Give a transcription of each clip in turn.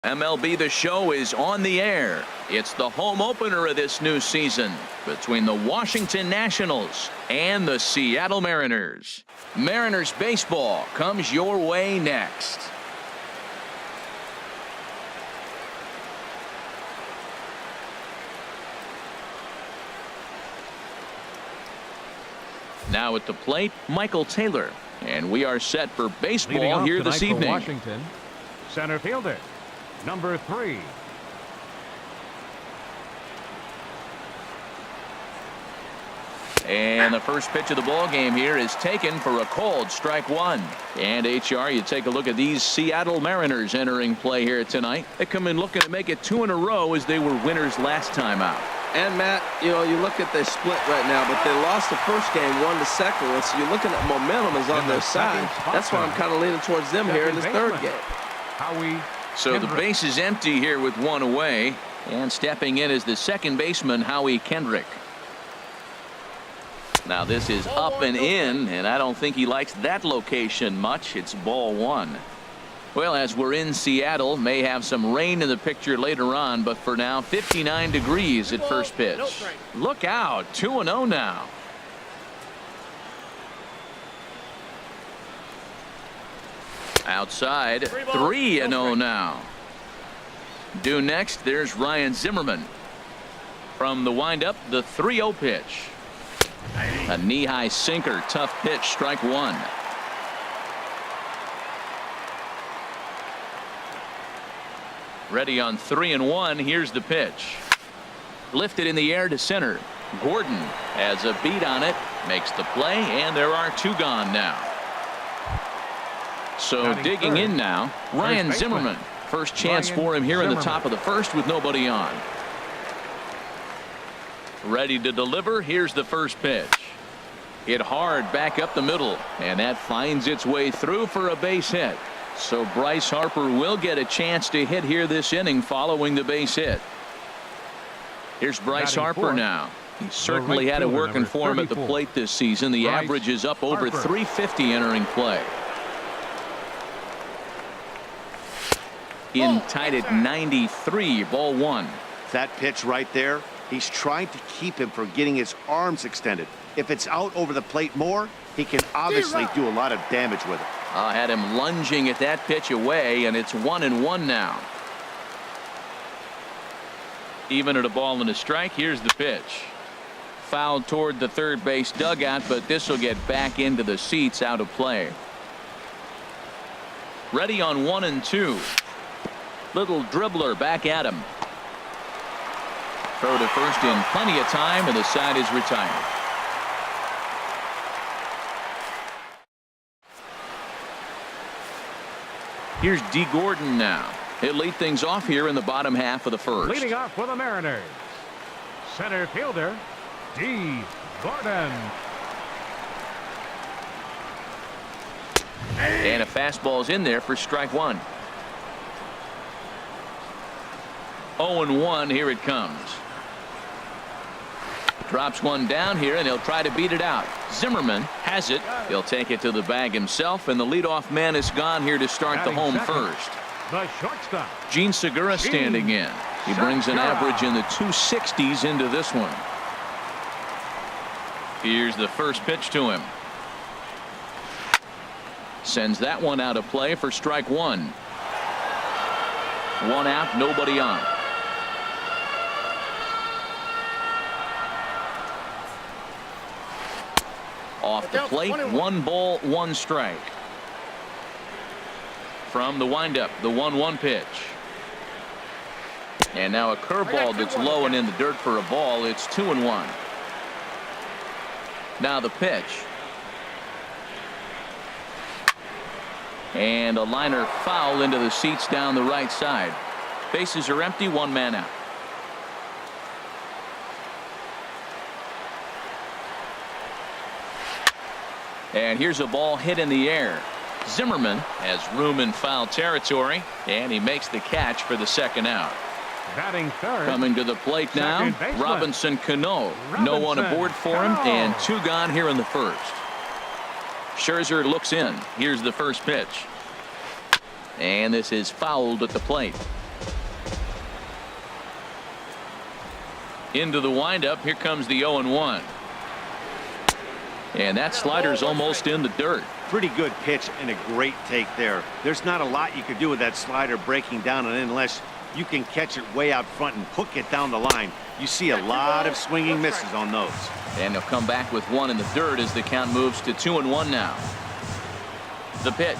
MLB The Show is on the air. It's the home opener of this new season between the Washington Nationals and the Seattle Mariners. Mariners baseball comes your way next. Now at the plate, Michael Taylor. And we are set for baseball here this evening. For Washington, center fielder, number 3. And the first pitch of the ball game here is taken for a called strike one. And HR, you take a look at these Seattle Mariners entering play here tonight. They come in looking to make it 2 in a row as they were winners last time out. And Matt, you look at the split right now, but they lost the first game, won the second one. So you're looking at momentum is on their side. That's why I'm kind of leaning towards them here in this third game. So the base is empty here with one away, and stepping in is the second baseman, Howie Kendrick. Now this is up and in, and I don't think he likes that location much. It's ball one. Well, as we're in Seattle, may have some rain in the picture later on, but for now 59 degrees at first pitch. Look out, 2-0 now. Outside, 3-0 now. Due next, there's Ryan Zimmerman. From the windup, the 3-0 pitch. A knee-high sinker, tough pitch, strike one. Ready on 3-1. Here's the pitch. Lifted in the air to center. Gordon has a beat on it, makes the play, and there are 2 gone now. So digging in now, Ryan Zimmerman. First chance for him here in the top of the first with nobody on. Ready to deliver. Here's the first pitch. Hit hard back up the middle, and that finds its way through for a base hit. So Bryce Harper will get a chance to hit here this inning following the base hit. Here's Bryce Harper now. He certainly had it working for him at the plate this season. The average is up over 350 entering play. In tight at 93, ball one. That pitch right there, he's trying to keep him from getting his arms extended. If it's out over the plate more, he can obviously do a lot of damage with it. Had him lunging at that pitch away, and it's 1-1 now. Even at a ball and a strike. Here's the pitch. Fouled toward the third base dugout, but this will get back into the seats, out of play. Ready on 1-2. Little dribbler back at him. Throw to first in plenty of time, and the side is retired. Here's D. Gordon now. He'll lead things off here in the bottom half of the first. Leading off for the Mariners, center fielder, D. Gordon. And a fastball's in there for strike one. 0-1. Here it comes. Drops one down here, and he'll try to beat it out. Zimmerman has it. He'll take it to the bag himself, and the leadoff man is gone here to start the home first. The shortstop, Gene Segura standing in. He brings an average in the 260s into this one. Here's the first pitch to him. Sends that one out of play for strike one. 1 out, nobody on. Off the plate, 1 ball, 1 strike. From the windup, the 1-1 pitch. And now a curveball that's low and in the dirt for a ball. It's 2-1. Now the pitch. And a liner foul into the seats down the right side. Bases are empty, 1 man out. And here's a ball hit in the air. Zimmerman has room in foul territory, and he makes the catch for the second out. Batting third. Coming to the plate now, Robinson Cano. No one aboard for him, and 2 gone here in the first. Scherzer looks in. Here's the first pitch. And this is fouled at the plate. Into the windup. Here comes the 0-1. And that slider's almost in the dirt. Pretty good pitch and a great take there. There's not a lot you could do with that slider breaking down, and unless you can catch it way out front and hook it down the line, you see a lot of swinging misses on those. And he'll come back with one in the dirt as the count moves to 2-1 now. The pitch.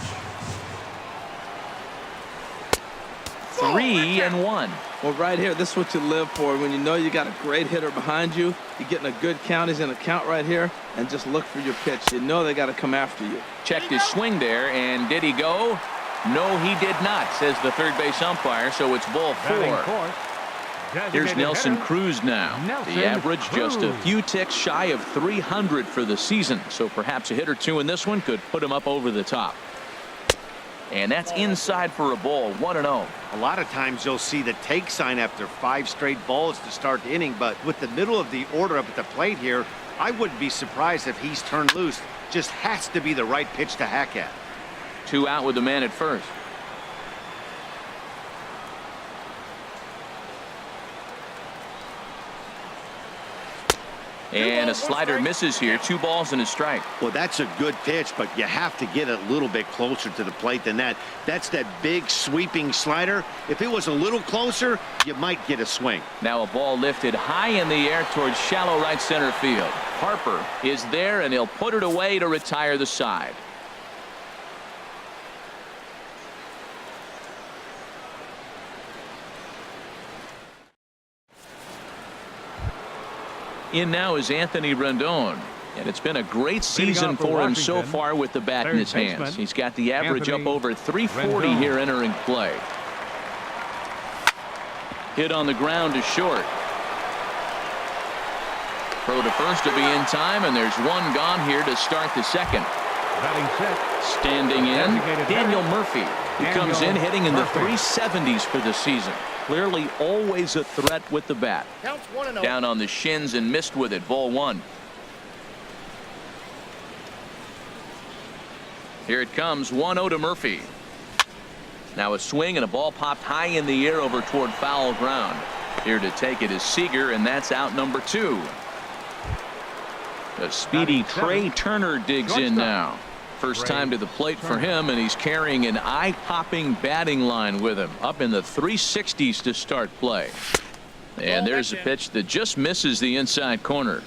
3-1. Well, right here, this is what you live for. When you know you got a great hitter behind you, you're getting a good count. He's in a count right here, and just look for your pitch. You know they got to come after you. Checked his swing there, and did he go? No, he did not, says the third base umpire, so it's ball 4. Here's Nelson Cruz now. The average just a few ticks shy of 300 for the season, so perhaps a hit or two in this one could put him up over the top. And that's inside for a ball. 1-0. A lot of times you'll see the take sign after 5 straight balls to start the inning, but with the middle of the order up at the plate here, I wouldn't be surprised if he's turned loose. Just has to be the right pitch to hack at. 2 out with the man at first. And a slider misses here. 2 balls and a strike. Well, that's a good pitch, but you have to get a little bit closer to the plate than that. That's that big sweeping slider. If it was a little closer, you might get a swing. Now a ball lifted high in the air towards shallow right center field. Harper is there, and he'll put it away to retire the side. In now is Anthony Rendon, and it's been a great season for him so far with the bat in his hands. He's got the average up over 340 here entering play. Hit on the ground to short. Throw to first to be in time, and there's one gone here to start the second. Standing in, Daniel Murphy. He comes in hitting in the 370s for the season. Clearly always a threat with the bat. Down on the shins and missed with it. Ball 1. Here it comes. 1-0 to Murphy. Now a swing and a ball popped high in the air over toward foul ground. Here to take it is Seager, and that's out number 2. A speedy Trey Turner digs in now. First time to the plate for him, and he's carrying an eye-popping batting line with him. Up in the 360s to start play. And there's a pitch that just misses the inside corner.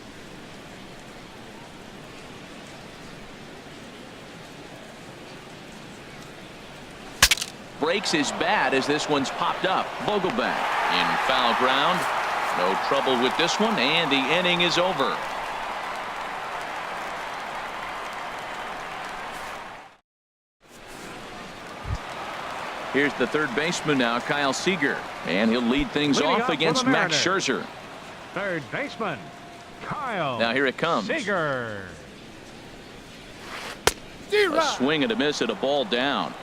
Breaks his bat as this one's popped up. Vogelbach in foul ground. No trouble with this one, and the inning is over. Here's the third baseman now, Kyle Seager, and he'll lead things off against Max Scherzer. Third baseman, Kyle. Now here it comes. Seager. A swing and a miss at a ball down.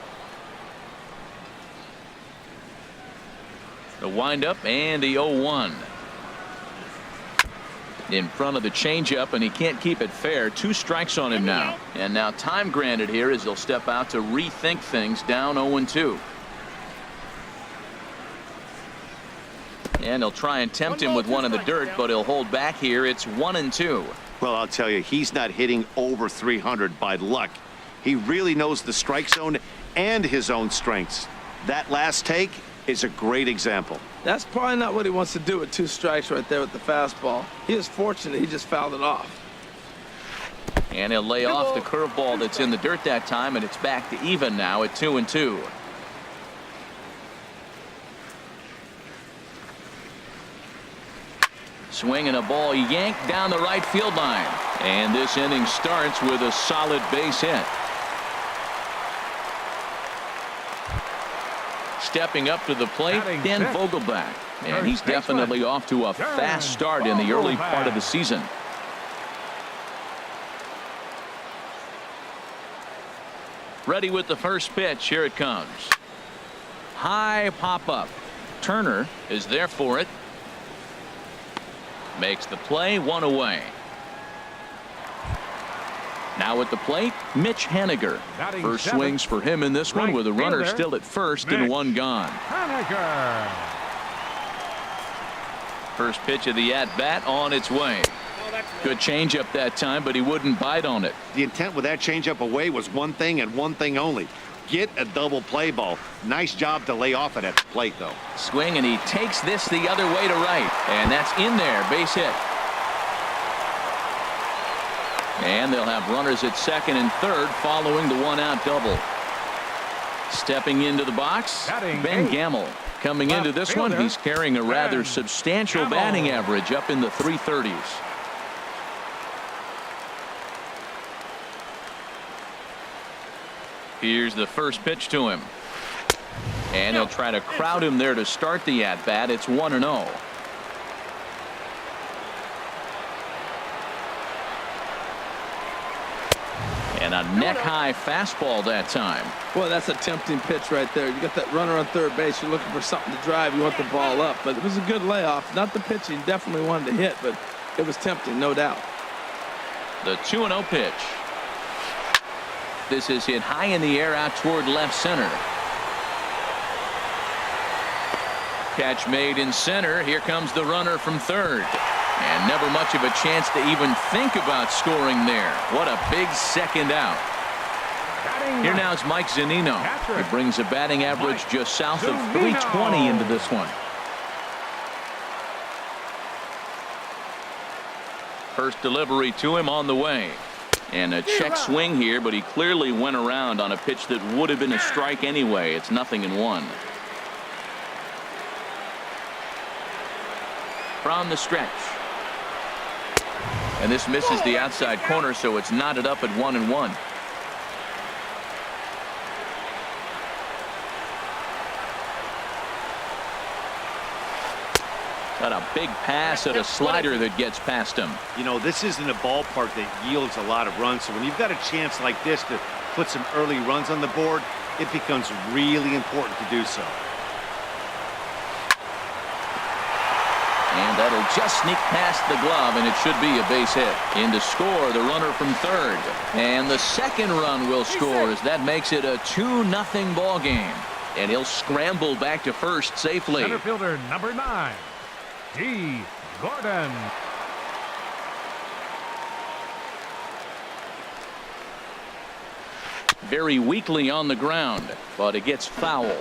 The windup and the 0-1. In front of the changeup, and he can't keep it fair. 2 strikes on him now. And now time granted here as he'll step out to rethink things, down 0-2. And he'll try and tempt him with one in the dirt, but he'll hold back here. It's 1-2. Well, I'll tell you, he's not hitting over 300 by luck. He really knows the strike zone and his own strengths. That last take is a great example. That's probably not what he wants to do with 2 strikes right there with the fastball. He is fortunate he just fouled it off. And he'll lay off the curveball that's in the dirt that time, and it's back to even now at 2-2. Swing and a ball yanked down the right field line. And this inning starts with a solid base hit. Stepping up to the plate, Dan Vogelbach. And he's definitely off to a fast start in the early part of the season. Ready with the first pitch. Here it comes. High pop up. Turner is there for it. Makes the play, 1 away. Now at the plate, Mitch Haniger. First swings for him in this one with a runner still at first and 1 gone. First pitch of the at-bat on its way. Good changeup that time, but he wouldn't bite on it. The intent with that changeup away was one thing and one thing only. Get a double play ball. Nice job to lay off it at the plate, though. Swing, and he takes this the other way to right. And that's in there. Base hit. And they'll have runners at second and third following the one-out double. Stepping into the box, Ben Gamel. Coming into this one, he's carrying a rather substantial batting average up in the 330s. Here's the first pitch to him. And he'll try to crowd him there to start the at-bat. It's 1-0. And a neck-high fastball that time. Boy, that's a tempting pitch right there. You got that runner on third base. You're looking for something to drive. You want the ball up. But it was a good layoff. Not the pitch he definitely wanted to hit, but it was tempting, no doubt. The 2-0 pitch. This is hit high in the air out toward left center. Catch made in center. Here comes the runner from third. And never much of a chance to even think about scoring there. What a big second out. Here now is Mike Zunino. He brings a batting average just south of 320 into this one. First delivery to him on the way. And a check swing here, but he clearly went around on a pitch that would have been a strike anyway. It's 0-1. From the stretch. And this misses the outside corner, so it's knotted up at 1-1. Got a big pass at a slider that gets past him. You know, this isn't a ballpark that yields a lot of runs, so when you've got a chance like this to put some early runs on the board, it becomes really important to do so. And that'll just sneak past the glove, and it should be a base hit. In to score, the runner from third. And the second run will score as that makes it a 2-0 ball game. And he'll scramble back to first safely. Center fielder number 9. Dee Gordon. Very weakly on the ground, but it gets foul.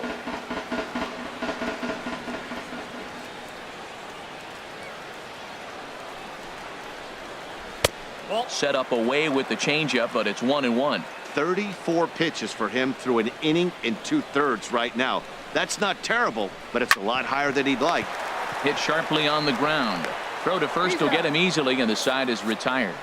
Set up away with the changeup, but it's 1-1. 34 pitches for him through an inning and 2/3 right now. That's not terrible, but it's a lot higher than he'd like. Hit sharply on the ground. Throw to first will get him easily, and the side is retired.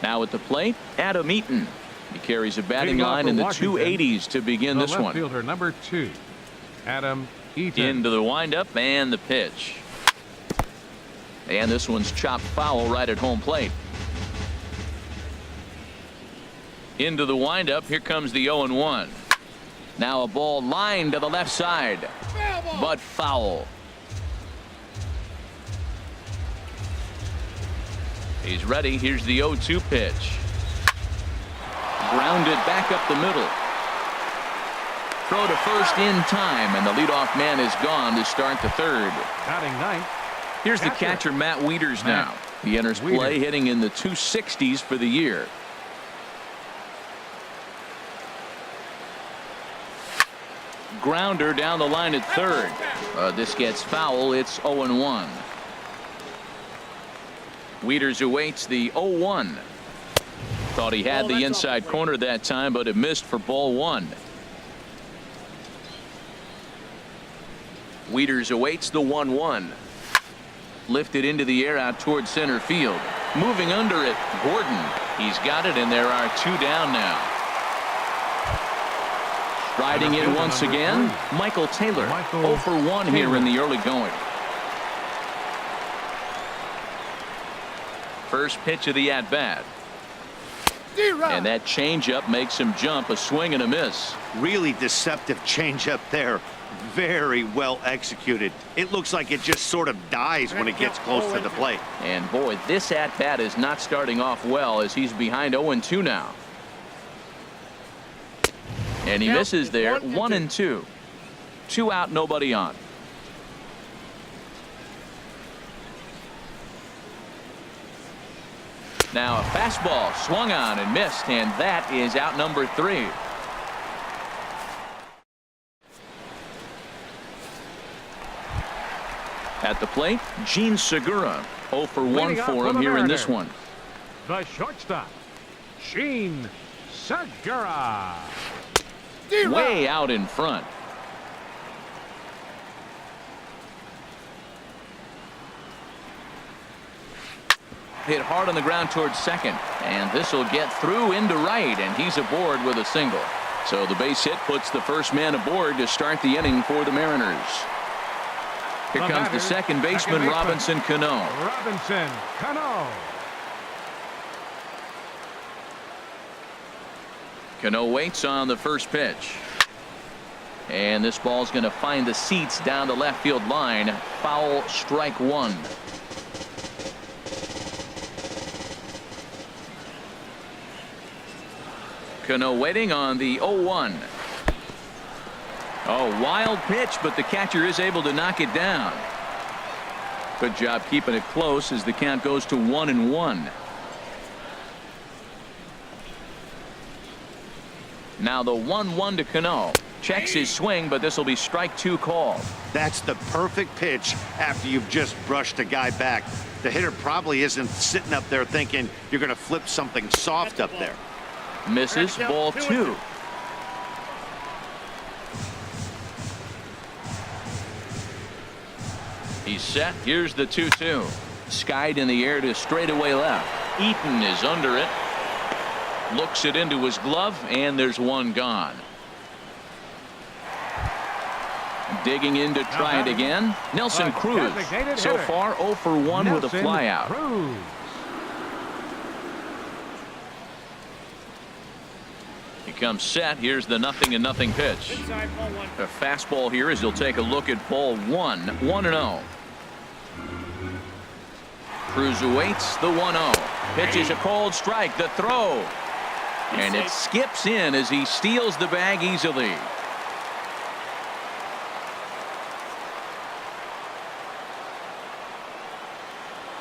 Now at the plate, Adam Eaton. He carries a batting line in the 280s to begin this one. Left fielder number 2, Adam Eaton. Into the windup and the pitch. And this one's chopped foul right at home plate. Into the windup. Here comes the 0-1. Now a ball lined to the left side, but foul. He's ready. Here's the 0-2 pitch. Grounded back up the middle. Throw to first in time, and the leadoff man is gone to start the third. Batting ninth. Here's the catcher, Matt Wieters now. He enters play hitting in the 260s for the year. Grounder down the line at third. This gets foul. It's 0-1. Wieters awaits the 0-1. Thought he had the inside corner that time, but it missed for ball one. Wieters awaits the 1-1. Lifted into the air out toward center field. Moving under it, Gordon. He's got it, and there are 2 down now. Riding in once again, Michael Taylor. 0 for 1 here in the early going. First pitch of the at-bat. And that changeup makes him jump. A swing and a miss. Really deceptive changeup there. Very well executed. It looks like it just sort of dies when it gets close to the plate. And boy, this at-bat is not starting off well as he's behind 0-2 now. And he misses there. 1-2. 2 out, nobody on. Now a fastball swung on and missed, and that is out number 3. At the plate, Gene Segura. 0 for 1 for him here in this one. The shortstop, Gene Segura. Way out in front. Hit hard on the ground towards second, and this will get through into right, and he's aboard with a single. So the base hit puts the first man aboard to start the inning for the Mariners. Here comes the second baseman, Robinson Cano. Robinson Cano. Cano waits on the first pitch. And this ball's going to find the seats down the left field line. Foul, strike 1. Cano waiting on the 0-1. Oh, wild pitch, but the catcher is able to knock it down. Good job keeping it close as the count goes to 1-1. Now the 1-1 to Cano. Checks his swing, but this will be strike 2 called. That's the perfect pitch after you've just brushed a guy back. The hitter probably isn't sitting up there thinking you're going to flip something soft up there. Misses, ball 2. He's set. Here's the 2-2. Skied in the air to straightaway left. Eaton is under it. Looks it into his glove, and there's one gone. Digging in to try it again. Nelson Cruz. So far 0 for 1 with a flyout. He comes set. Here's the 0-0 pitch. A fastball here as he'll take a look at ball 1. 1-0. Cruz awaits the 1-0. Pitch is a cold strike. The throw. And it skips in as he steals the bag easily.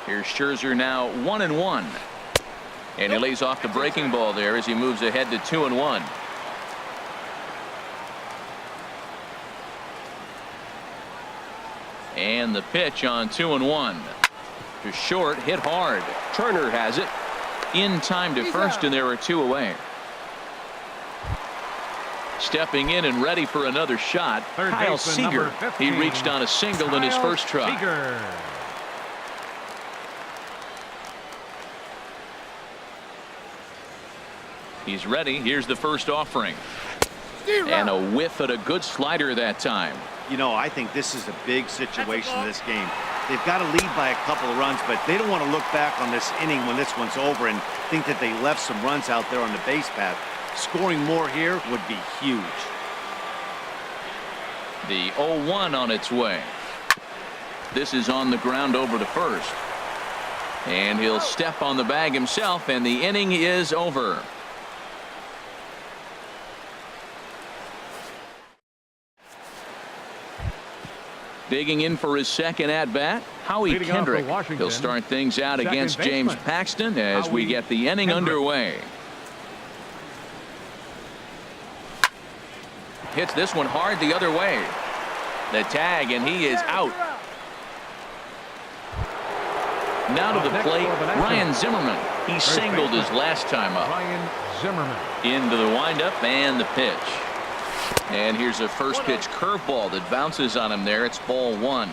Here's Scherzer now 1-1. And he lays off the breaking ball there as he moves ahead to 2-1. And the pitch on 2-1. To short, hit hard. Turner has it. In time to first, and there are 2 away. Stepping in and ready for another shot, Kyle Seager. He reached on a single in his first try. He's ready. Here's the first offering. And a whiff at a good slider that time. You know, I think this is a big situation in this game. They've got to lead by a couple of runs, but they don't want to look back on this inning when this one's over and think that they left some runs out there on the base path. Scoring more here would be huge. The 0-1 on its way. This is on the ground over to first. And he'll step on the bag himself, and the inning is over. Digging in for his second at-bat, Howie Kendrick. He'll start things out against James Paxton as we get the inning underway. Hits this one hard the other way. The tag, and he is out. Now to the plate, Ryan Zimmerman. He singled his last time up. Ryan Zimmerman. Into the windup and the pitch. And here's a first pitch curveball that bounces on him there. It's ball 1.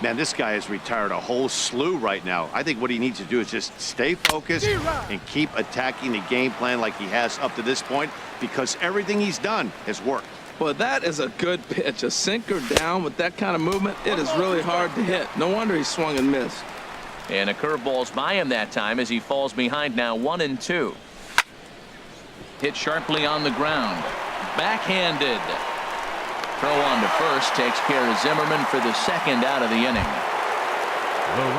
Man, this guy has retired a whole slew right now. I think what he needs to do is just stay focused and keep attacking the game plan like he has up to this point, because everything he's done has worked. Well, that is a good pitch. A sinker down with that kind of movement, it is really hard to hit. No wonder he swung and missed. And a curveball's by him that time as he falls behind now 1-2. Hit sharply on the ground. Backhanded. Throw on to first takes care of Zimmerman for the second out of the inning.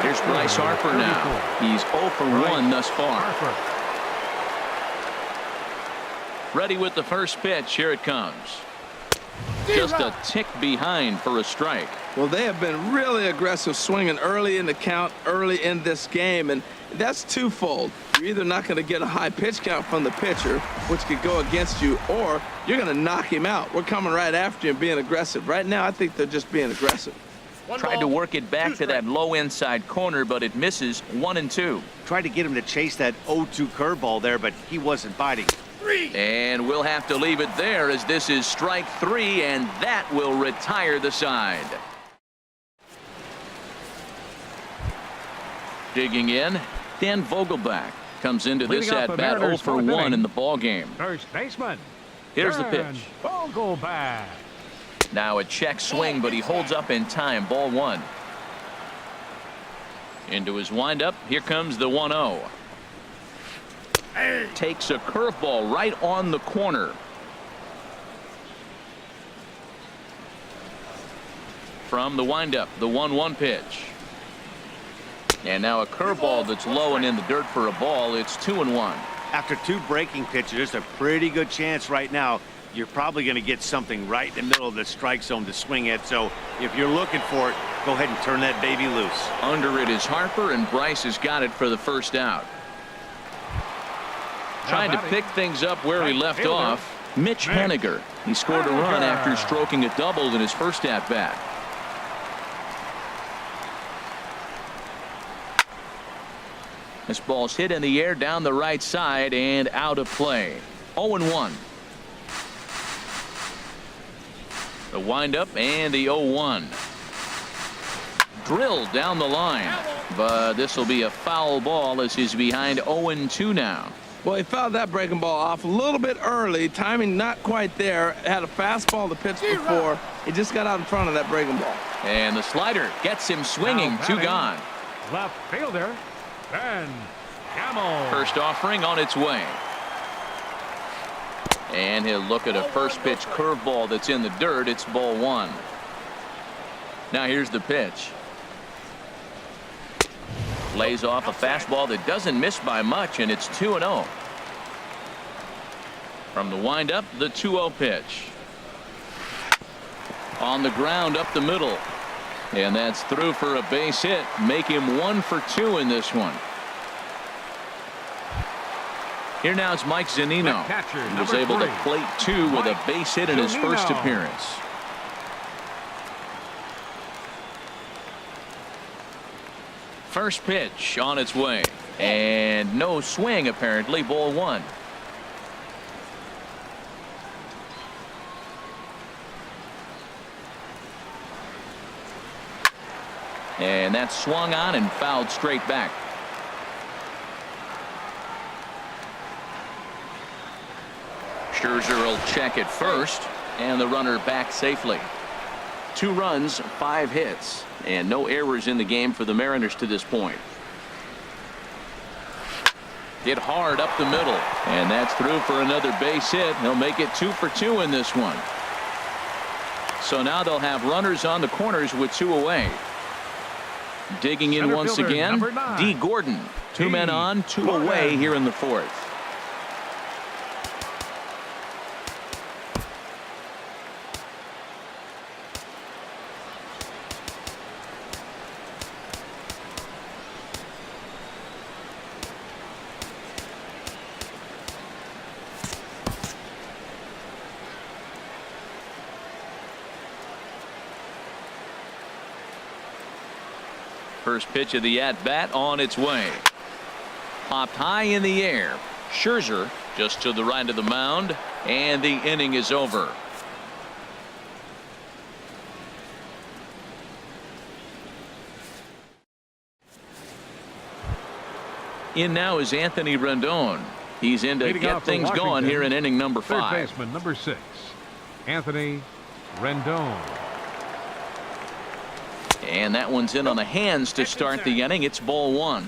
Here's Bryce Harper now. He's 0 for 1 thus far. Ready with the first pitch. Here it comes. Just a tick behind for a strike. Well, they have been really aggressive swinging early in the count, early in this game, and that's twofold. You're either not going to get a high pitch count from the pitcher, which could go against you, or you're going to knock him out. We're coming right after you and being aggressive. Right now, I think they're just being aggressive. Tried to work it back to that low inside corner, but it misses. 1-2. Tried to get him to chase that 0-2 curveball there, but he wasn't biting. And we'll have to leave it there as this is strike 3, and that will retire the side. Digging in, Dan Vogelbach comes into this at-bat 0 for 1 in the ball game. First baseman. Here's the pitch. Vogelbach. Now a check swing, but he holds up in time. Ball 1. Into his windup. Here comes the 1-0. Takes a curveball right on the corner. From the windup, the 1-1 pitch. And now a curveball that's low and in the dirt for a ball. It's 2-1. After 2 breaking pitches, there's a pretty good chance right now you're probably going to get something right in the middle of the strike zone to swing at. So if you're looking for it, go ahead and turn that baby loose. Under it is Harper, and Bryce has got it for the first out. Trying to pick things up where he left off, Mitch Haniger. He scored a run after stroking a double in his first at-bat. This ball's hit in the air down the right side and out of play. 0-1. The windup and the 0-1. Drilled down the line, but this will be a foul ball as he's behind 0-2 now. Well, he fouled that breaking ball off a little bit early. Timing not quite there. Had a fastball to pitch before. He just got out in front of that breaking ball. And the slider gets him swinging. 2 gone. Left fielder, Ben Gamel. First offering on its way. And he'll look at a first pitch curveball that's in the dirt. It's ball 1. Now here's the pitch. Lays off a fastball that doesn't miss by much, and it's 2-0. From the windup, the 2-0 pitch. On the ground up the middle. And that's through for a base hit. Make him 1 for 2 in this one. Here now is Mike Zunino. He was able to plate 2 with a base hit in his first appearance. First pitch on its way. And no swing apparently. Ball 1. And that's swung on and fouled straight back. Scherzer will check it first, and the runner back safely. 2 runs, 5 hits, and no errors in the game for the Mariners to this point. Hit hard up the middle, and that's through for another base hit. He'll make it 2 for 2 in this one. So now they'll have runners on the corners with 2 away. Digging in once again, D. Gordon. 2 men on, 2 away here in the 4th. First pitch of the at-bat on its way. Popped high in the air. Scherzer just to the right of the mound, and the inning is over. In now is Anthony Rendon. He's in to get things going here in inning number 5. Third baseman number 6, Anthony Rendon. And that one's in on the hands to start the inning. It's ball 1.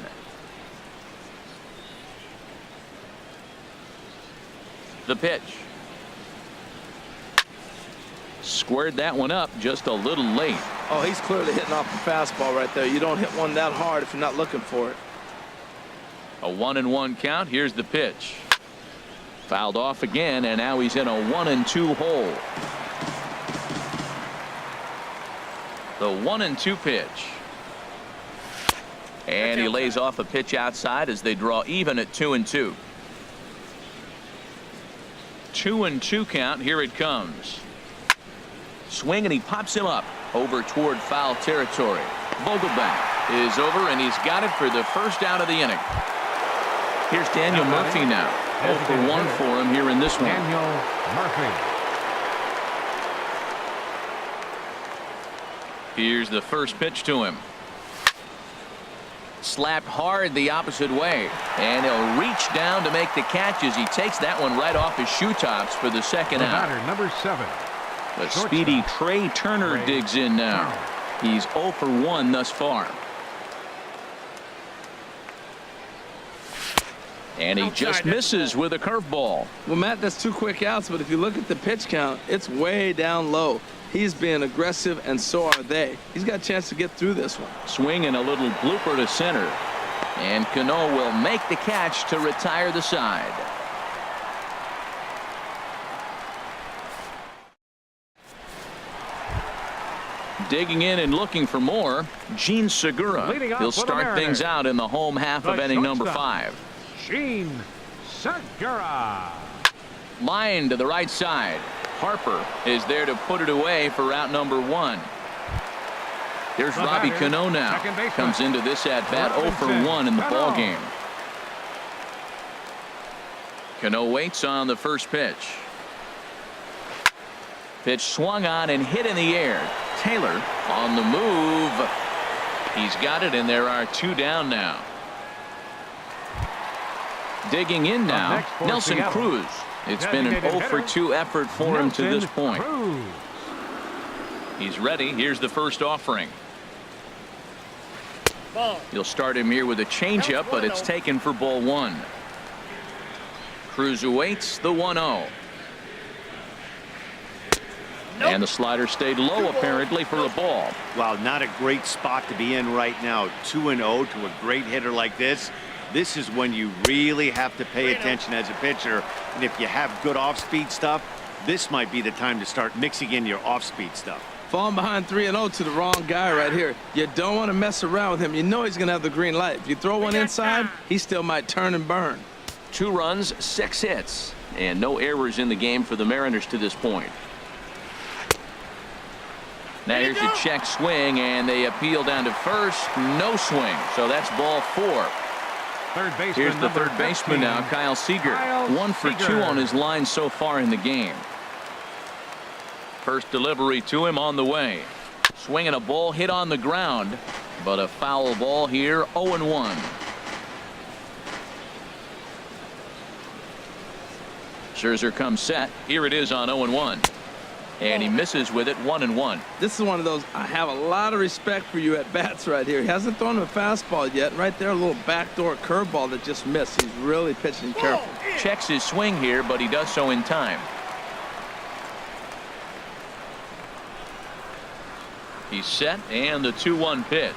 The pitch. Squared that one up just a little late. Oh, he's clearly hitting off the fastball right there. You don't hit one that hard if you're not looking for it. A 1-1 count. Here's the pitch. Fouled off again, and now he's in a 1-2 hole. The 1-2 pitch. And he lays off a pitch outside as they draw even at 2-2. 2-2 count. Here it comes. Swing, and he pops him up over toward foul territory. Vogelbach is over, and he's got it for the first out of the inning. Here's Daniel Murphy now. 0 for 1 for him here in this one. Daniel Murphy. Here's the first pitch to him. Slapped hard the opposite way, and he'll reach down to make the catch as he takes that one right off his shoe tops for the second out. Batter, number 7. The speedy Trey Turner digs in now. He's 0 for 1 thus far. And he just misses with a curveball. Well, Matt, that's 2 quick outs, but if you look at the pitch count, it's way down low. He's being aggressive, and so are they. He's got a chance to get through this one. Swing and a little blooper to center. And Cano will make the catch to retire the side. Digging in and looking for more, Gene Segura. He'll start things out in the home half of inning number 5. Gene Segura. Line to the right side. Harper is there to put it away for out number 1. Here's Robbie Cano now. Comes into this at bat 0 for 1 in the ball game. Cano waits on the first pitch. Pitch swung on and hit in the air. Taylor on the move. He's got it, and there are 2 down now. Digging in now, Nelson Cruz. It's been an 0 for 2 effort for him to this point. He's ready. Here's the first offering. You'll start him here with a changeup, but it's taken for ball 1. Cruz awaits the 1-0. And the slider stayed low apparently for a ball. Well, not a great spot to be in right now. 2-0 to a great hitter like this. This is when you really have to pay attention as a pitcher. And if you have good off-speed stuff, this might be the time to start mixing in your off-speed stuff. Falling behind 3-0 to the wrong guy right here. You don't want to mess around with him. You know he's going to have the green light. If you throw one inside, he still might turn and burn. 2 runs, 6 hits, and no errors in the game for the Mariners to this point. Now here's a check swing, and they appeal down to first. No swing, so that's ball 4. Here's the third baseman now, Kyle Seager. 1 for 2 on his line so far in the game. First delivery to him on the way. Swinging a ball hit on the ground, but a foul ball here. 0-1. Scherzer comes set. Here it is on 0-1. And he misses with it. 1-1. This is one of those, I have a lot of respect for you at bats right here. He hasn't thrown him a fastball yet. Right there, a little backdoor curveball that just missed. He's really pitching careful. Checks his swing here, but he does so in time. He's set, and the 2-1 pitch.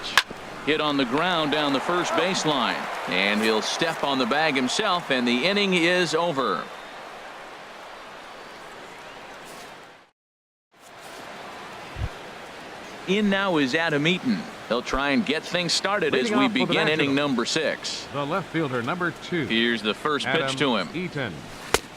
Hit on the ground down the first baseline. And he'll step on the bag himself, and the inning is over. In now is Adam Eaton. He'll try and get things started as we begin inning number 6. The left fielder, number 2. Here's the first pitch to him. Eaton.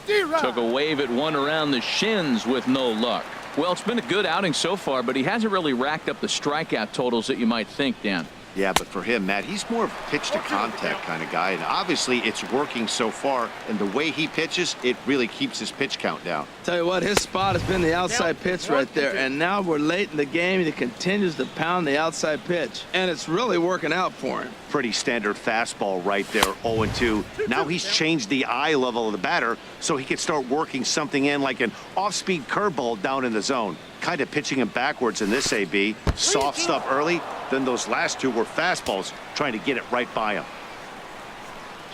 Took a wave at one around the shins with no luck. Well, it's been a good outing so far, but he hasn't really racked up the strikeout totals that you might think, Dan. Yeah, but for him, Matt, he's more of a pitch to contact kind of guy, and obviously it's working so far, and the way he pitches, it really keeps his pitch count down. Tell you what, his spot has been the outside pitch right there, and now we're late in the game and he continues to pound the outside pitch, and it's really working out for him. Pretty standard fastball right there, 0-2. Now he's changed the eye level of the batter so he can start working something in like an off-speed curveball down in the zone. Kind of pitching him backwards in this AB. Soft stuff early, then those last 2 were fastballs, trying to get it right by him.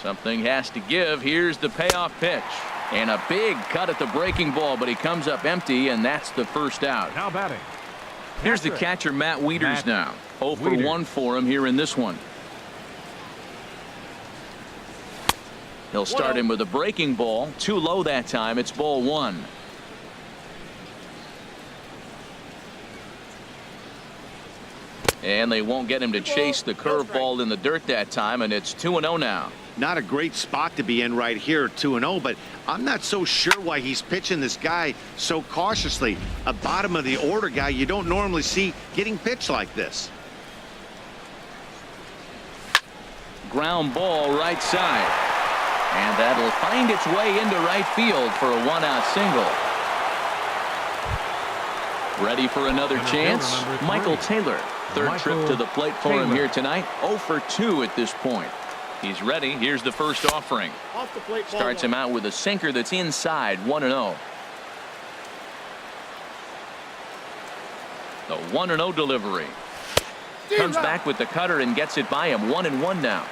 Something has to give. Here's the payoff pitch. And a big cut at the breaking ball, but he comes up empty, and that's the first out. Now batting. Here's the catcher, Matt Wieters now. 0 for 1 for him here in this one. He'll start him with a breaking ball. Too low that time. It's ball 1. And they won't get him to chase the curveball in the dirt that time, and it's 2-0 now. Not a great spot to be in right here, 2-0, but I'm not so sure why he's pitching this guy so cautiously. A bottom of the order guy you don't normally see getting pitched like this. Ground ball right side. And that'll find its way into right field for a 1-out single. Ready for another chance? Michael Taylor. Third trip to the plate for him here tonight. 0 for 2 at this point. He's ready. Here's the first offering. Off the plate, Starts him out with a sinker that's inside. 1-0. The 1-0 delivery. Comes back with the cutter and gets it by him. 1-1 now.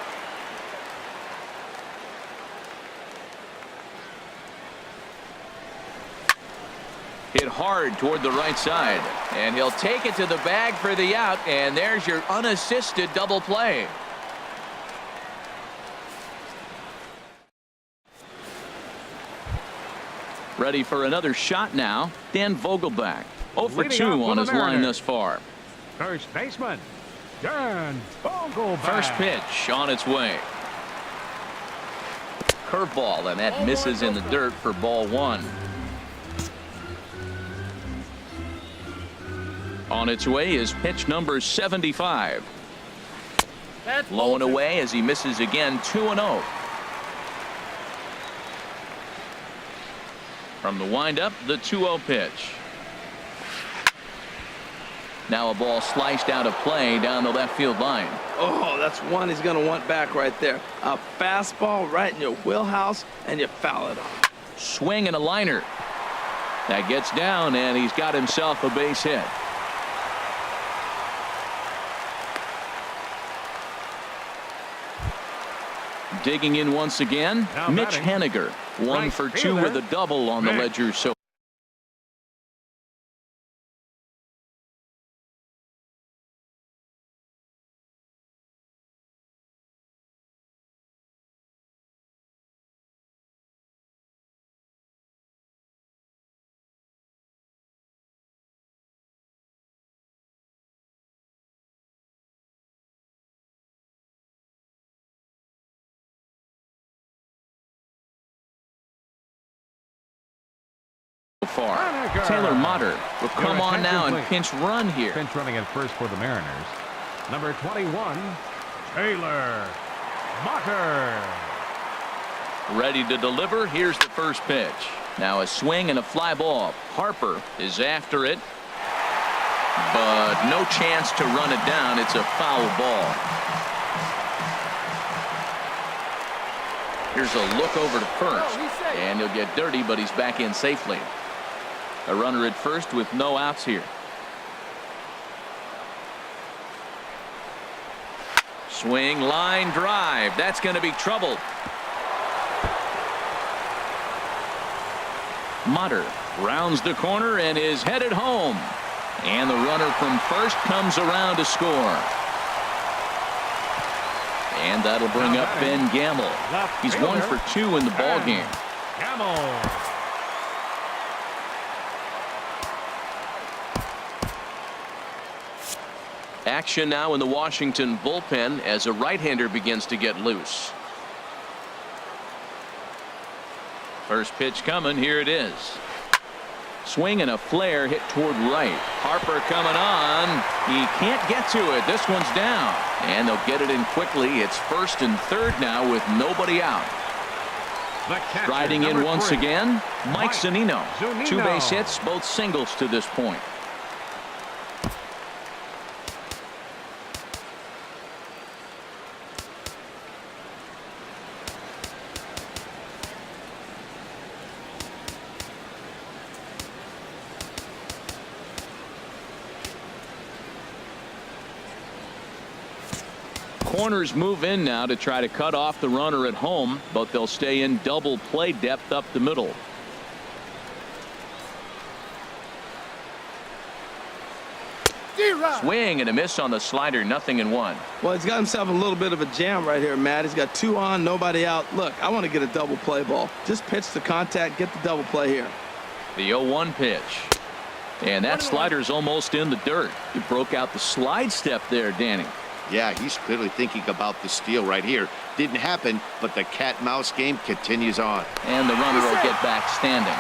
Hit hard toward the right side, and he'll take it to the bag for the out, and there's your unassisted double play. Ready for another shot now. Dan Vogelbach. 0 for 2 on his line thus far. First baseman, Dan Vogelbach. First pitch on its way. Curveball, and that misses in the dirt for ball 1. On its way is pitch number 75. Low and away as he misses again. 2-0. From the windup, the 2-0 pitch. Now a ball sliced out of play down the left field line. Oh, that's one he's going to want back right there. A fastball right in your wheelhouse, and you foul it off. Swing and a liner. That gets down, and he's got himself a base hit. Digging in once again, Now Mitch batting. Haniger. 1 Right for 2 fielder, with a double on the Mitch. ledger so far. Haniger. Taylor Motter will come Your on now and attention, pinch run here. Pinch running at first for the Mariners. Number 21, Taylor Motter. Ready to deliver. Here's the first pitch. Now a swing and a fly ball. Harper is after it, but no chance to run it down. It's a foul ball. Here's a look over to first, and he'll get dirty, but he's back in safely. A runner at first with no outs here. Swing, line drive. That's going to be trouble. Motter rounds the corner and is headed home. And the runner from first comes around to score. And that'll bring up Ben Gamble. He's 1 for 2 in the ball game. Gamble. Action now in the Washington bullpen as a right-hander begins to get loose. First pitch coming. Here it is. Swing and a flare hit toward right. Harper coming on. He can't get to it. This one's down. And they'll get it in quickly. It's first and third now with nobody out. Riding in once again, Mike Zunino. 2 base hits, both singles to this point. Corners move in now to try to cut off the runner at home, but they'll stay in double play depth up the middle. Swing and a miss on the slider, 0-1. Well, he's got himself a little bit of a jam right here, Matt. He's got 2 on, nobody out. Look, I want to get a double play ball. Just pitch the contact, get the double play here. The 0-1 pitch. And that slider's almost in the dirt. He broke out the slide step there, Danny. Yeah, he's clearly thinking about the steal right here. Didn't happen, but the cat-mouse game continues on. And the runner will get back standing.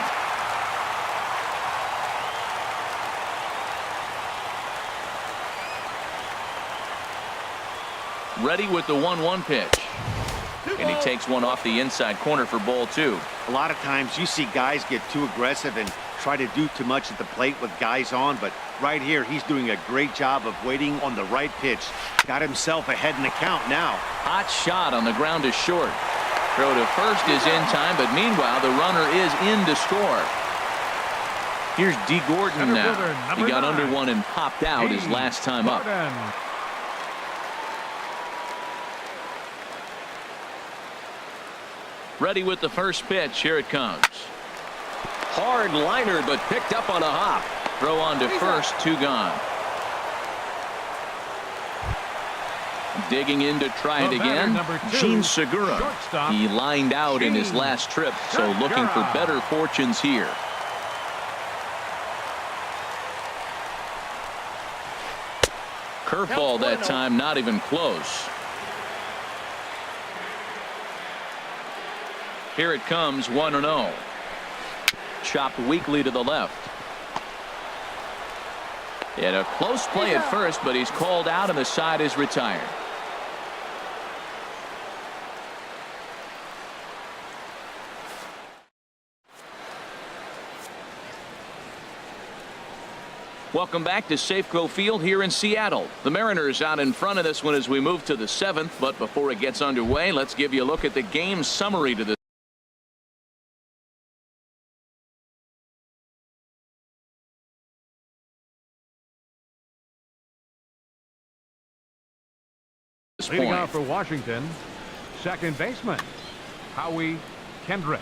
Ready with the 1-1 pitch. And he takes one off the inside corner for ball 2. A lot of times you see guys get too aggressive and try to do too much at the plate with guys on, but right here he's doing a great job of waiting on the right pitch. Got himself ahead in the count now. Hot shot on the ground is short. Throw to first is in time, but meanwhile the runner is in to score. Here's D. Gordon now. He got under one and popped out his last time up. Ready with the first pitch. Here it comes. Hard liner, but picked up on a hop. Throw on to first, 2 gone. Digging in to try it again. Gene Segura. He lined out in his last trip, so looking for better fortunes here. Curveball that time, not even close. Here it comes, 1-0. Chopped weakly to the left. And a close play at first, but he's called out and the side is retired. Welcome back to Safeco Field here in Seattle. The Mariners out in front of this one as we move to the 7th, but before it gets underway, let's give you a look at the game summary to this Leading point. off for Washington, second baseman Howie Kendrick.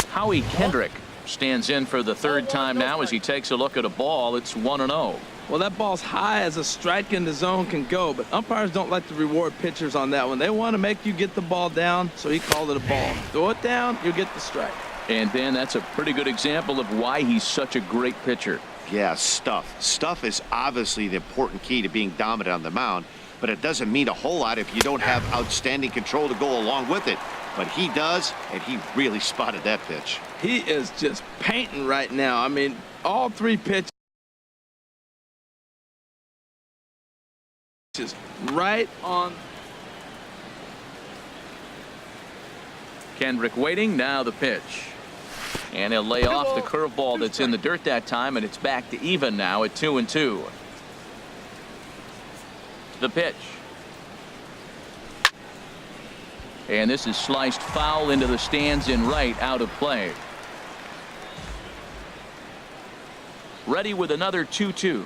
Howie Kendrick stands in for the 3rd time now as he takes a look at a ball. It's 1-0. Well, that ball's high as a strike in the zone can go, but umpires don't like to reward pitchers on that one. They want to make you get the ball down, so he called it a ball. Throw it down, you'll get the strike. And Ben, that's a pretty good example of why he's such a great pitcher. Yeah, stuff. Stuff is obviously the important key to being dominant on the mound, but it doesn't mean a whole lot if you don't have outstanding control to go along with it. But he does, and he really spotted that pitch. He is just painting right now. I mean, all 3 pitches right on. Kendrick waiting, now the pitch. And he'll lay off the curveball that's in the dirt that time, and it's back to even now at 2-2. The pitch. And this is sliced foul into the stands in right, out of play. Ready with another 2-2.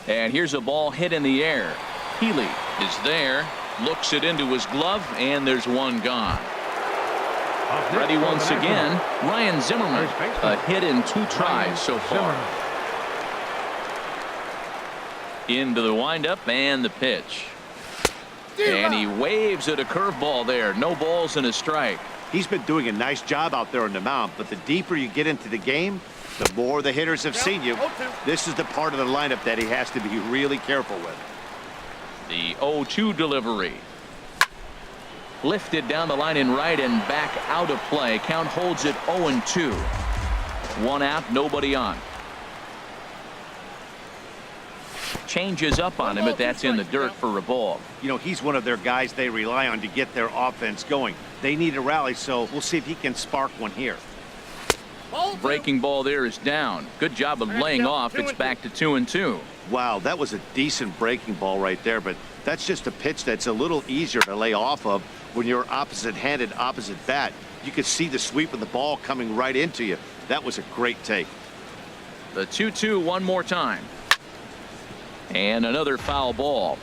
And here's a ball hit in the air. Healy is there, looks it into his glove, and there's one gone. Ready once again, Ryan Zimmerman. A hit in 2 tries so far. Into the windup and the pitch. And he waves at a curveball there. No balls and a strike. He's been doing a nice job out there on the mound, but the deeper you get into the game, the more the hitters have seen you. This is the part of the lineup that he has to be really careful with. The 0-2 delivery. Lifted down the line in right and back out of play. Count holds it 0-2. 1 out, nobody on. Changes up on him, but that's in the dirt for a ball. You know, he's one of their guys they rely on to get their offense going. They need a rally, so we'll see if he can spark one here. Breaking ball there is down. Good job of laying off. It's back to 2-2. Wow, that was a decent breaking ball right there, but that's just a pitch that's a little easier to lay off of when you're opposite-handed, opposite bat. You could see the sweep of the ball coming right into you. That was a great take. The 2-2 one more time. And another foul ball.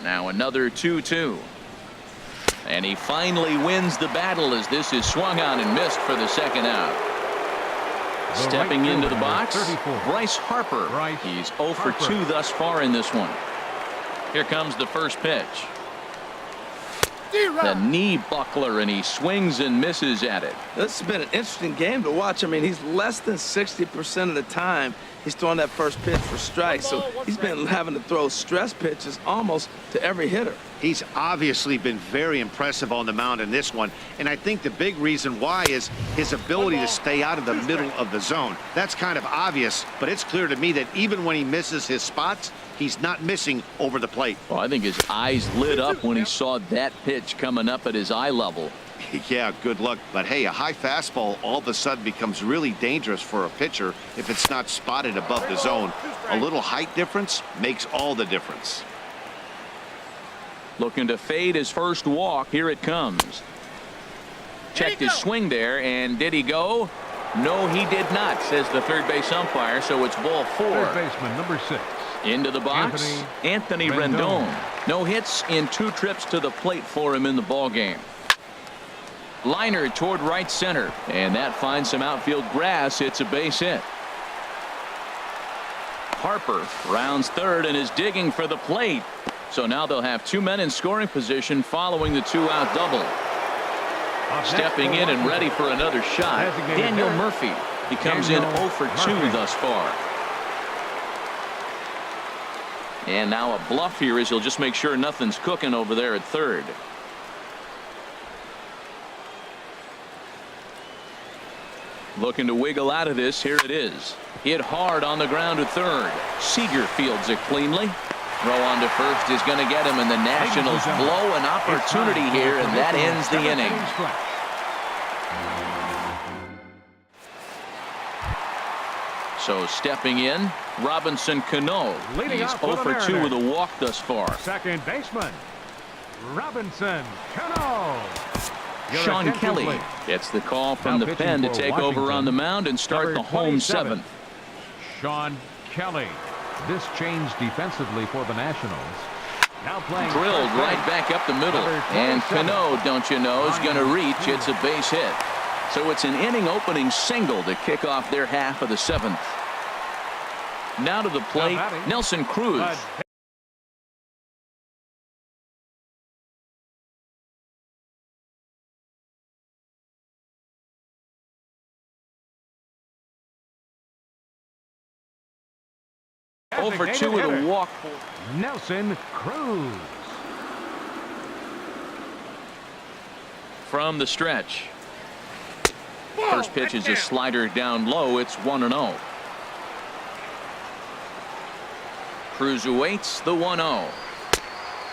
Now another 2-2. And he finally wins the battle as this is swung on and missed for the second out. Stepping into the box, Bryce Harper. He's 0 for 2 thus far in this one. Here comes the first pitch. The knee buckler, and he swings and misses at it. This has been an interesting game to watch. I mean, he's less than 60% of the time he's throwing that first pitch for strikes. So he's been having to throw stress pitches almost to every hitter. He's obviously been very impressive on the mound in this one, and I think the big reason why is his ability to stay out of the middle of the zone. That's kind of obvious, but it's clear to me that even when he misses his spots, he's not missing over the plate. Well, I think his eyes lit up when he saw that pitch coming up at his eye level. Yeah, good luck. But hey, a high fastball all of a sudden becomes really dangerous for a pitcher if it's not spotted above the zone. A little height difference makes all the difference. Looking to fade his first walk. Here it comes. Checked his swing there, and did he go? No, he did not, says the third base umpire, so it's ball 4. Third baseman, number 6. Into the box, Anthony Rendon. No hits in 2 trips to the plate for him in the ball game. Liner toward right center, and that finds some outfield grass. It's a base hit. Harper rounds third and is digging for the plate. So now they'll have 2 men in scoring position following the 2-out double. Stepping in and ready for another shot, Daniel Murphy. He comes in 0 for 2 thus far. And now a bluff here as he'll just make sure nothing's cooking over there at third. Looking to wiggle out of this. Here it is. Hit hard on the ground to third. Seager fields it cleanly. Throw on to first is going to get him, and the Nationals blow an opportunity here, and that ends the inning. So stepping in, Robinson Cano. He's 0 for 2 with a walk thus far. Second baseman, Robinson Cano. Sean Kelly gets the call from the pen to take over on the mound and start the home 7th. Sean Kelly. This change defensively for the Nationals. Now playing drilled right back up the middle, and Cano, don't you know, is going to reach. It's a base hit. So it's an inning opening single to kick off their half of the 7th. Now to the plate, Nelson Cruz. Over 2 with a walk. Nelson Cruz. From the stretch. First pitch is a slider down low. It's 1-0. Cruz awaits the 1-0.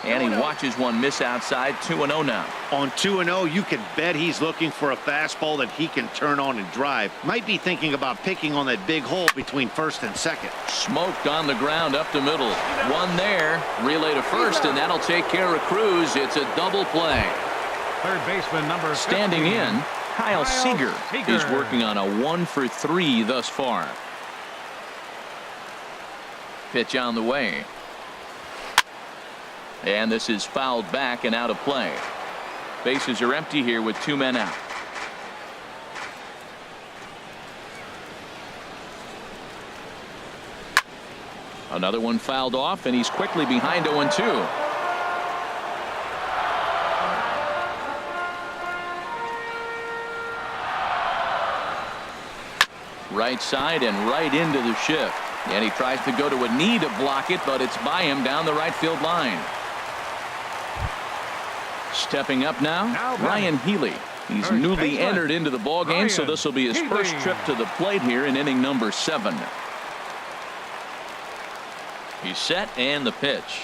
And he watches one miss outside. 2-0 now. On 2-0, you can bet he's looking for a fastball that he can turn on and drive. Might be thinking about picking on that big hole between first and second. Smoked on the ground up the middle. One there. Relay to first, and that'll take care of Cruz. It's a double play. Third baseman number 15. Standing in, Kyle Seager. He's working on a 1 for 3 thus far. Pitch on the way. And this is fouled back and out of play. Bases are empty here with 2 men out. Another one fouled off, and he's quickly behind 0-2. Right side and right into the shift. And he tries to go to a knee to block it, but it's by him down the right field line. Stepping up now, Ryan Healy. He's newly entered into the ball game, so this will be his first trip to the plate here in inning number 7. He's set, and the pitch.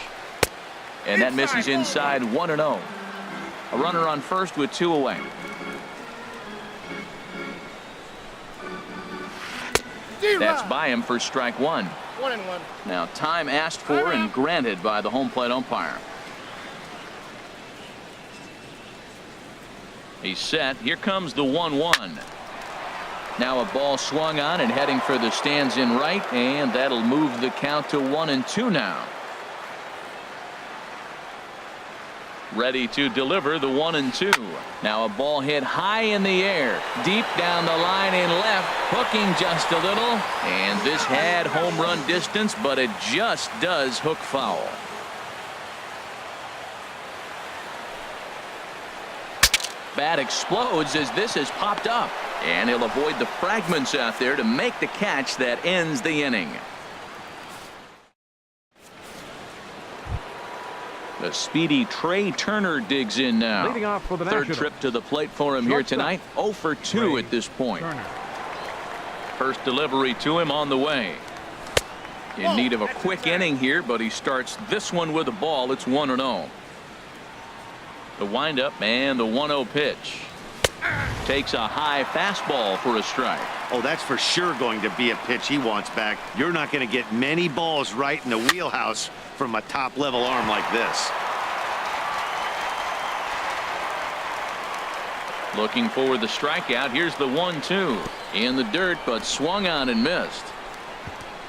And that misses inside. 1-0. A runner on first with 2 away. That's by him for strike 1. 1-1. Now time asked for and granted by the home plate umpire. He's set. Here comes the 1-1. Now a ball swung on and heading for the stands in right, and that'll move the count to 1-2 now. Ready to deliver the 1-2. Now a ball hit high in the air, deep down the line in left, hooking just a little, and this had home run distance, but it just does hook foul. Bat explodes as this has popped up, and he'll avoid the fragments out there to make the catch that ends the inning. The speedy Trey Turner digs in now. Leading off for the Third Nationals. trip to the plate for him here tonight. 0 for 2 Trey at this point. Turner. First delivery to him on the way. In need of a quick inning here, but he starts this one with a ball. It's 1-0. The windup and the 1-0 pitch. Takes a high fastball for a strike. Oh, that's for sure going to be a pitch he wants back. You're not going to get many balls right in the wheelhouse from a top-level arm like this. Looking for the strikeout. Here's the 1-2 in the dirt, but swung on and missed.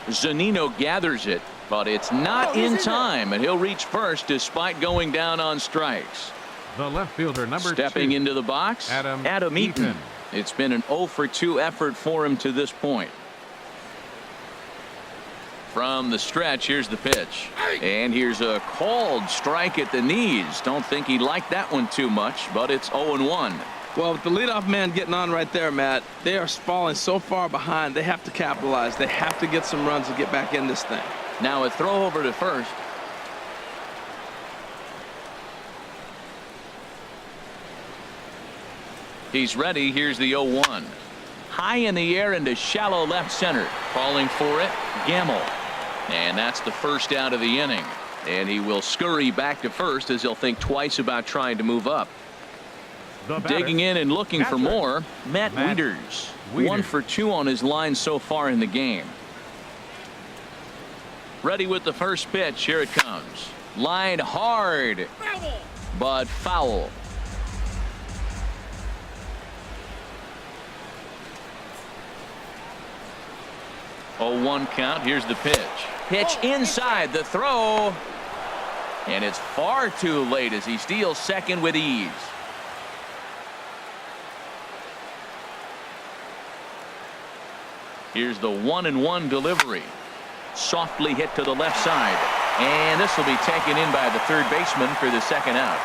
Zunino gathers it, but it's not in time, and he'll reach first despite going down on strikes. The left fielder, number Stepping 2. into the box, Adam Eaton. Eaton. It's been an 0 for 2 effort for him to this point. From the stretch, here's the pitch. And here's a called strike at the knees. Don't think he liked that one too much, but it's 0-1. Well, with the leadoff man getting on right there, Matt, they are falling so far behind. They have to capitalize. They have to get some runs to get back in this thing. Now a throw over to first. He's ready. Here's the 0-1. High in the air into shallow left center. Calling for it, Gamble. And that's the first out of the inning. And he will scurry back to first as he'll think twice about trying to move up. The batter, Digging in and looking for catcher, more, Matt Wieters. 1 for 2 on his line so far in the game. Ready with the first pitch. Here it comes. Lined hard, but foul. 0-1 count. Here's the pitch. Pitch inside the throw. And it's far too late as he steals second with ease. Here's the 1-1 delivery. Softly hit to the left side. And this will be taken in by the third baseman for the second out.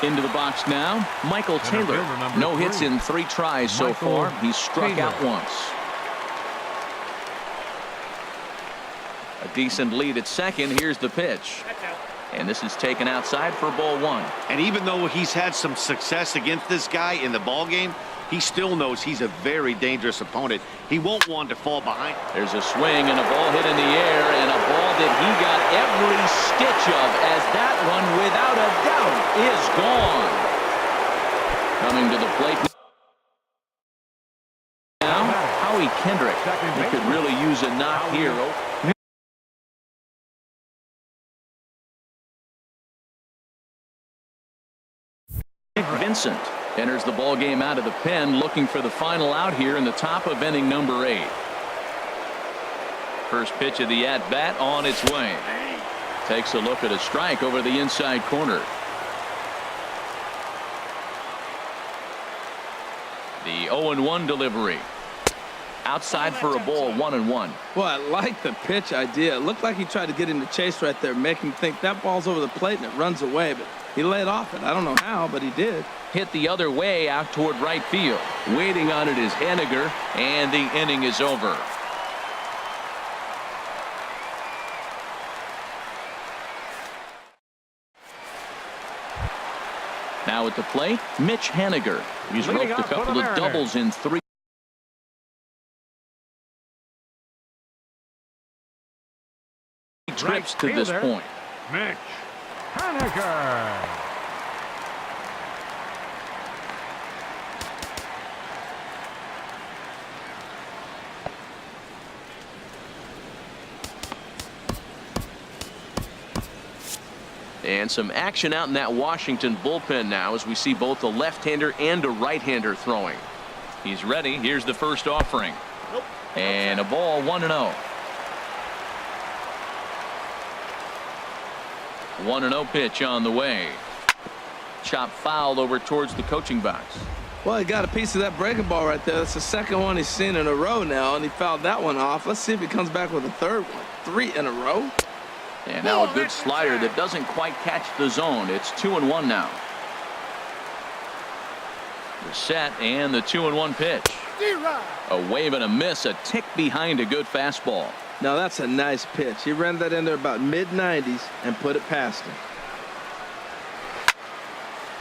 Into the box now, Michael Taylor. No hits in 3 tries so far. He's struck out once. A decent lead at second. Here's the pitch. And this is taken outside for ball 1. And even though he's had some success against this guy in the ball game, he still knows he's a very dangerous opponent. He won't want to fall behind. There's a swing and a ball hit in the air, and a ball that he got every stitch of, as that one without a doubt is gone. Coming to the plate now, Howie Kendrick. He could really use a knock here. Vincent enters the ball game out of the pen, looking for the final out here in the top of inning number 8. First pitch of the at-bat on its way. Takes a look at a strike over the inside corner. The 0-1 delivery. Outside for a ball, 1-1. Well, I like the pitch idea. It looked like he tried to get him to chase right there, make him think that ball's over the plate and it runs away, but he laid off it. I don't know how, but he did. Hit the other way out toward right field. Waiting on it is Henniger, and the inning is over. Now at the plate, Mitch Henniger. He's roped a couple of doubles in 3 trips to this point. Mitch Haniger. And some action out in that Washington bullpen now as we see both a left-hander and a right-hander throwing. He's ready. Here's the first offering. And a ball, 1-0. 1-0 pitch on the way. Chop foul over towards the coaching box. Well, he got a piece of that breaking ball right there. That's the second one he's seen in a row now, and he fouled that one off. Let's see if he comes back with a third one. 3 in a row. And now a good slider that doesn't quite catch the zone. It's 2-1 now. The set and the 2-1 pitch. A wave and a miss, a tick behind a good fastball. Now that's a nice pitch. He ran that in there about mid-90s and put it past him.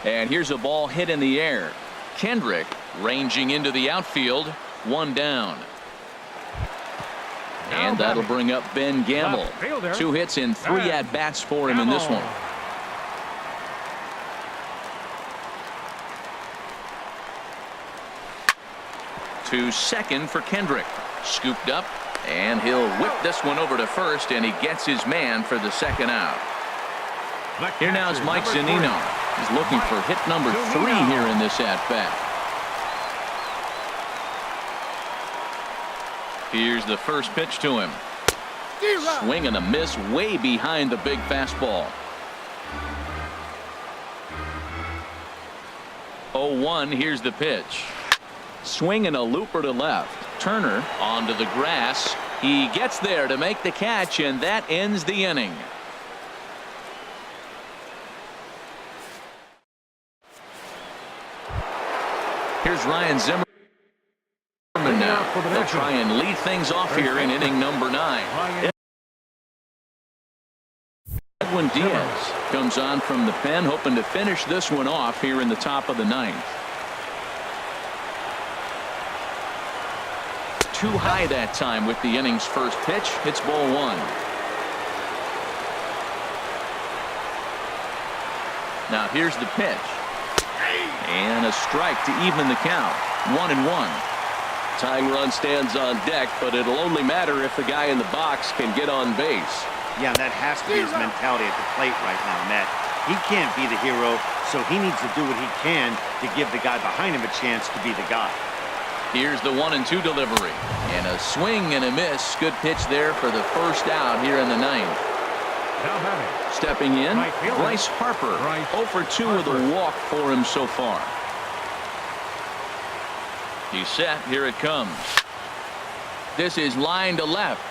And here's a ball hit in the air. Kendrick ranging into the outfield. 1 down. And that'll bring up Ben Gamble. 2 hits and 3 at-bats for him in this one. To second for Kendrick. Scooped up, and he'll whip this one over to first, and he gets his man for the second out. Here now is Mike Zunino. He's looking for hit number 3 here in this at-bat. Here's the first pitch to him. Swing and a miss way behind the big fastball. 0-1. Here's the pitch. Swing and a looper to left. Turner onto the grass. He gets there to make the catch, and that ends the inning. Here's Ryan Zimmerman now. They'll try and lead things off here in inning number 9. Edwin Diaz comes on from the pen, hoping to finish this one off here in the top of the 9th. Too high that time with the inning's first pitch. It's ball 1. Now here's the pitch. And a strike to even the count. 1-1. Tying run stands on deck, but it'll only matter if the guy in the box can get on base. Yeah, that has to be his mentality at the plate right now, Matt. He can't be the hero, so he needs to do what he can to give the guy behind him a chance to be the guy. Here's the 1-2 delivery. And a swing and a miss. Good pitch there for the first out here in the 9th. Stepping in, Bryce Harper. 0 for 2 with a walk for him so far. He's set. Here it comes. This is line to left.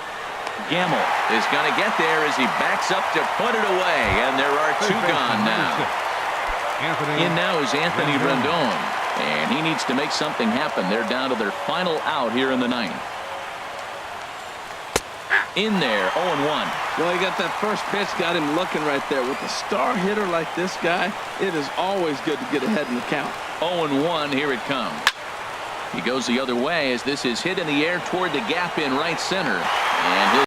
Gamble is going to get there as he backs up to put it away. And there are 2 gone now. In now is Anthony Rendon. And he needs to make something happen. They're down to their final out here in the 9th. In there, 0-1. Well, he got that first pitch, got him looking right there. With a star hitter like this guy, it is always good to get ahead in the count. 0-1, here it comes. He goes the other way as this is hit in the air toward the gap in right center. And he'll